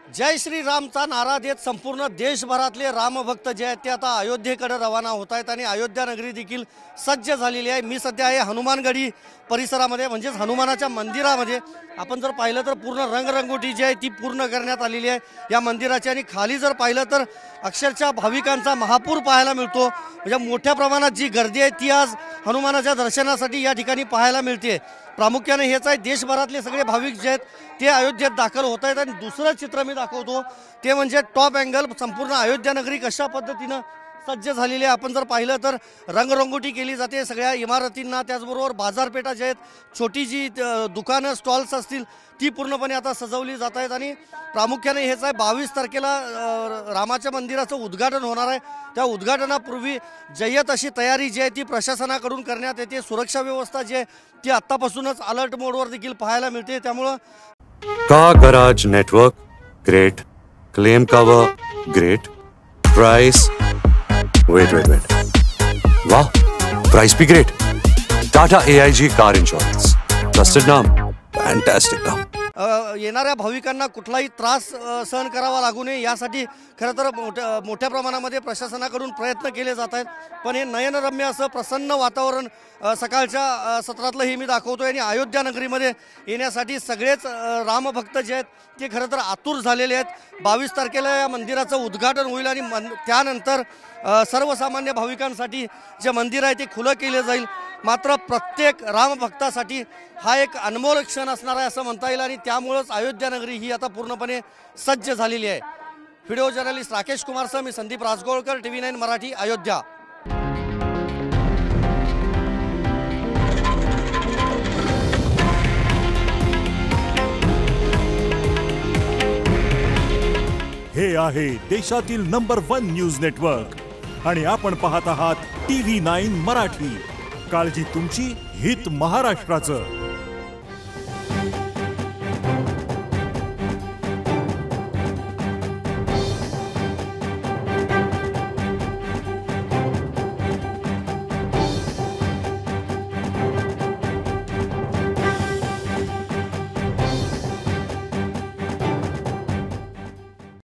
जय श्री रामचा नारा देत संपूर्ण देशभरातले रामभक्त जे आहेत ते आता अयोध्येकडे रवाना होत आहेत आणि अयोध्या नगरी देखील सज्ज झालेली आहे। मी सध्या आहे हनुमानगढी परिसरामध्ये, म्हणजेच हनुमानाच्या मंदिरामध्ये। आपण जर पाहिलं तर पूर्ण रंगरंगोटी जी आहे ती पूर्ण करण्यात आलेली आहे या मंदिराची, आणि खाली जर पाहिलं तर अक्षरशः भाविकांचा महापूर पाहायला मिळतो। म्हणजे मोठ्या प्रमाणात जी गर्दी आहे ती आज हनुमानाच्या दर्शनासाठी या ठिकाणी पाहायला मिळते। प्रामुख्याने हेच आहे, देशभरातले सगळे भाविक जे आहेत ते अयोध्येत दाखल होत आहेत। आणि दुसरं चित्र मी दाखवतो ते म्हणजे टॉप अँगल, संपूर्ण अयोध्या नगरी कशा पद्धतीनं सज्ज झालेली आहे। आपण जर पाहिलं तर रंगरंगोटी केली जाते सगळ्या इमारतींना, त्याचबरोबर बाजारपेठा जे आहेत, छोटी जी दुकानं स्टॉल्स असतील ती पूर्णपणे आता सजवली जात आहेत। आणि प्रामुख्याने हेच आहे, 22 तारखेला रामाच्या मंदिराचं उद्घाटन होणार आहे। त्या उद्घाटनापूर्वी जय्यत अशी तयारी जी आहे ती प्रशासनाकडून करण्यात येते। सुरक्षा व्यवस्था जी आहे ती आत्तापासूनच अलर्ट मोडवर देखील पाहायला मिळते। त्यामुळं car garage network great, claim cover great, price wait वाह, प्राइस भी great. Tata AIG car insurance, trusted नाम, फैंटास्टिक नाम। येणाऱ्या भाविकांना कुठलाही त्रास सहन करावा लागू नये यासाठी खरं तर मोठ्या प्रमाणामध्ये प्रशासनाकडून प्रयत्न केले जात आहेत। पण हे नयनरम्य असं प्रसन्न वातावरण सकाळच्या सत्रातलं हे मी दाखवतो आहे। आणि अयोध्या नगरीमध्ये येण्यासाठी सगळेच रामभक्त जे आहेत ते खरं तर आतुर झालेले आहेत। 22 तारखेला या मंदिराचं उद्घाटन होईल आणि त्यानंतर सर्वसामान्य भाविकांसाठी जे मंदिर आहे ते खुलं केले जाईल। मात्र प्रत्येक रामभक्तासाठी हा एक अनमोल क्षण असणार आहे असं म्हणता येईल, आणि त्यामुळेच अयोध्या नगरी ही आता पूर्णपणे सज्ज झालेली आहे। व्हिडिओ जर्नलिस्ट राकेश कुमारसह मी संदीप राजगोळकर, TV9 मराठी, अयोध्या। हे आहे देशातील नंबर 1 न्यूज नेटवर्क आणि आपण पाहत आहात TV9 मराठी। काळजी तुमची, हित महाराष्ट्राचं।